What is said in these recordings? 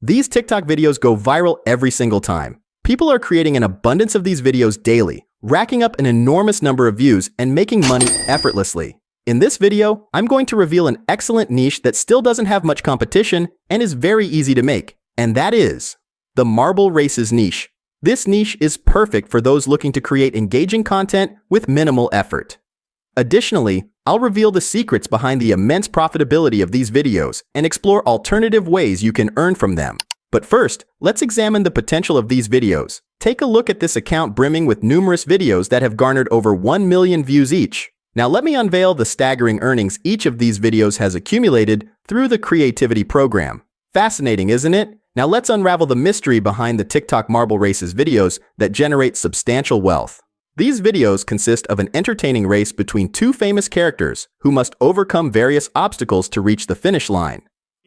These TikTok videos go viral every single time. People are creating an abundance of these videos daily, racking up an enormous number of views and making money effortlessly. In this video, I'm going to reveal an excellent niche that still doesn't have much competition and is very easy to make, and that is the marble races niche. This niche is perfect for those looking to create engaging content with minimal effort. Additionally, I'll reveal the secrets behind the immense profitability of these videos and explore alternative ways you can earn from them. But first, let's examine the potential of these videos. Take a look at this account brimming with numerous videos that have garnered over 1 million views each. Now let me unveil the staggering earnings each of these videos has accumulated through the creativity program. Fascinating, isn't it? Now let's unravel the mystery behind the TikTok marble races videos that generate substantial wealth. These videos consist of an entertaining race between two famous characters who must overcome various obstacles to reach the finish line.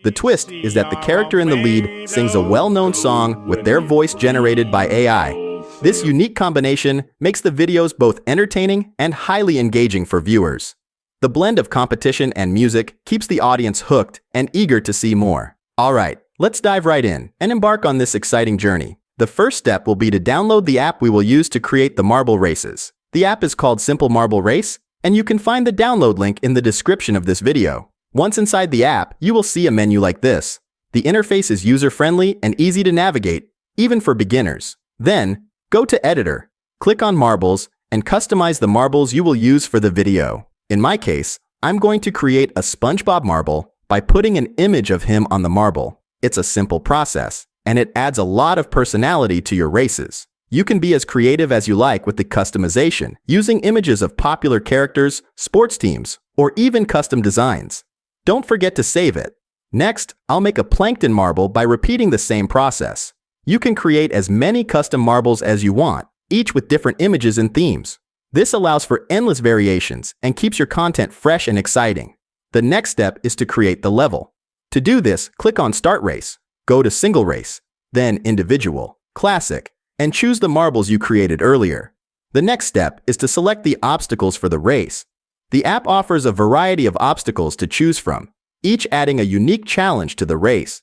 The twist is that the character in the lead sings a well-known song with their voice generated by AI. This unique combination makes the videos both entertaining and highly engaging for viewers. The blend of competition and music keeps the audience hooked and eager to see more. Alright, let's dive right in and embark on this exciting journey. The first step will be to download the app we will use to create the marble races. The app is called Simple Marble Race, and you can find the download link in the description of this video. Once inside the app, you will see a menu like this. The interface is user-friendly and easy to navigate, even for beginners. Then, go to Editor, click on Marbles, and customize the marbles you will use for the video. In my case, I'm going to create a SpongeBob marble by putting an image of him on the marble. It's a simple process, and it adds a lot of personality to your races. You can be as creative as you like with the customization, using images of popular characters, sports teams, or even custom designs. Don't forget to save it. Next, I'll make a plankton marble by repeating the same process. You can create as many custom marbles as you want, each with different images and themes. This allows for endless variations and keeps your content fresh and exciting. The next step is to create the level. To do this, click on Start Race, go to Single Race, then Individual, Classic, and choose the marbles you created earlier. The next step is to select the obstacles for the race. The app offers a variety of obstacles to choose from, each adding a unique challenge to the race.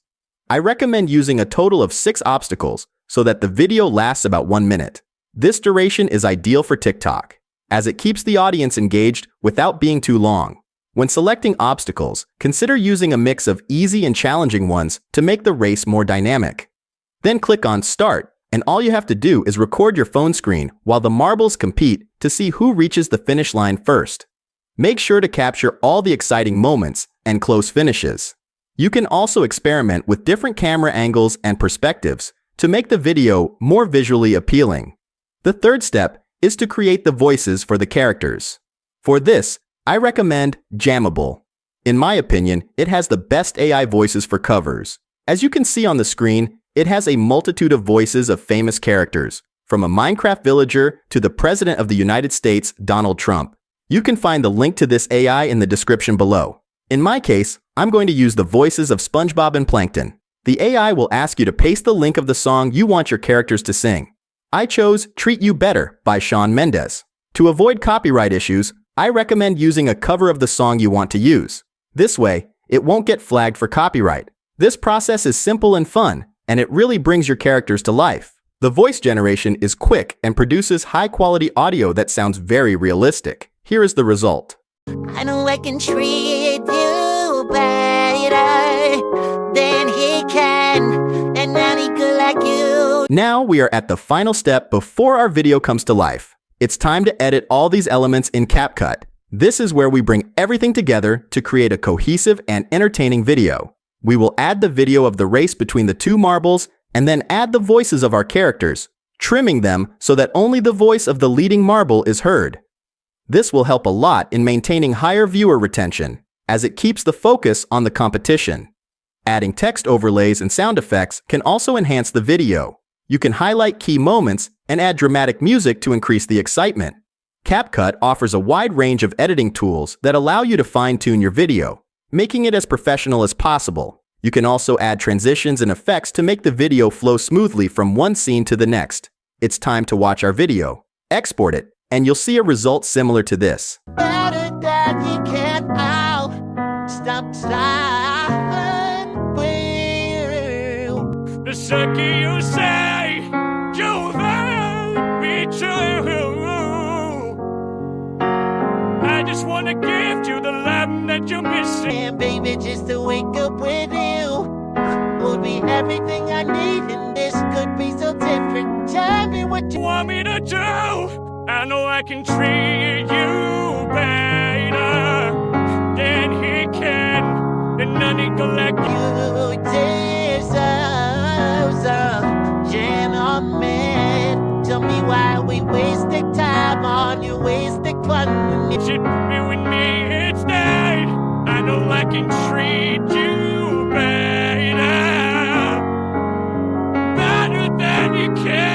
I recommend using a total of 6 obstacles so that the video lasts about 1 minute. This duration is ideal for TikTok, as it keeps the audience engaged without being too long. When selecting obstacles, consider using a mix of easy and challenging ones to make the race more dynamic. Then click on Start, and all you have to do is record your phone screen while the marbles compete to see who reaches the finish line first. Make sure to capture all the exciting moments and close finishes. You can also experiment with different camera angles and perspectives to make the video more visually appealing. The third step is to create the voices for the characters. For this, I recommend Jammable. In my opinion, it has the best AI voices for covers. As you can see on the screen, it has a multitude of voices of famous characters, from a Minecraft villager to the President of the United States, Donald Trump. You can find the link to this AI in the description below. In my case, I'm going to use the voices of SpongeBob and Plankton. The AI will ask you to paste the link of the song you want your characters to sing. I chose Treat You Better by Shawn Mendes. To avoid copyright issues, I recommend using a cover of the song you want to use. This way, it won't get flagged for copyright. This process is simple and fun, and it really brings your characters to life. The voice generation is quick and produces high-quality audio that sounds very realistic. Here is the result. I know I can treat you better than he can, and not equal like you. Now we are at the final step before our video comes to life. It's time to edit all these elements in CapCut. This is where we bring everything together to create a cohesive and entertaining video. We will add the video of the race between the two marbles and then add the voices of our characters, trimming them so that only the voice of the leading marble is heard. This will help a lot in maintaining higher viewer retention, as it keeps the focus on the competition. Adding text overlays and sound effects can also enhance the video. You can highlight key moments and add dramatic music to increase the excitement. CapCut offers a wide range of editing tools that allow you to fine-tune your video, making it as professional as possible. You can also add transitions and effects to make the video flow smoothly from one scene to the next. It's time to watch our video. Export it, and you'll see a result similar to this. Better than he can now. Stop. The second you say you'll be true, I just wanna give you the love that you're missing. And baby, just to wake up with you would be everything I need, and this could be so different. Tell me what you Want me to do? I know I can treat you better than he can, and none equal like you. deserve some gentleman. Tell me why we wasted time on you, wasted fun. You should be with me instead. I know I can treat you better than you can.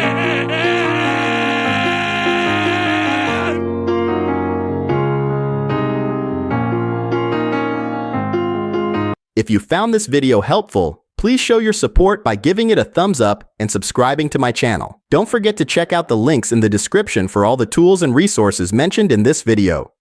If you found this video helpful, please show your support by giving it a thumbs up and subscribing to my channel. Don't forget to check out the links in the description for all the tools and resources mentioned in this video.